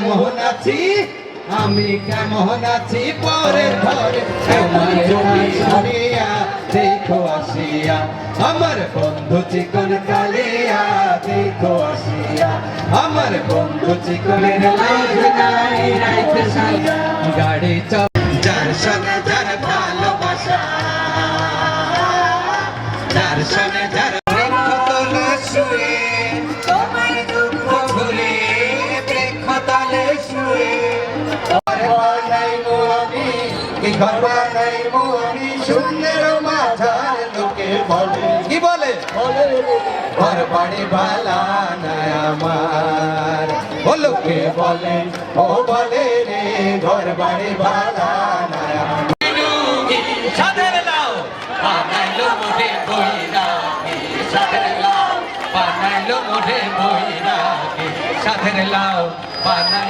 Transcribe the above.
কেমন আছি আমি কেমন আছি পরের ঘরে আমার জমি সরিয়া দেখো আসিয়া আমার বন্ধু চিকন কালিয়া দেখো আসিয়া আমার বন্ধু চিকনের লাজ নাই রাইতে সাজা গাড়ি চল যার সঙ্গে যার ভালোবাসা যার সঙ্গে যার বৃক্ষতলে শুয়ে তোমার দুঃখ ভুলে বৃক্ষতলে শুয়ে ঘর বানাইবো আমি সুন্দর মাঝার লোকে বলে কি বলে ঘর বাড়ি ভালা নাই আমার ও লোকে বলে ও বলে রে ঘর বাড়ি ভালা নাই আমার সাদের লাউ বানাইলো মোটে বইরা সাদের লাউ বানাইলো মোটে বইরা সাদের লাউ বানাই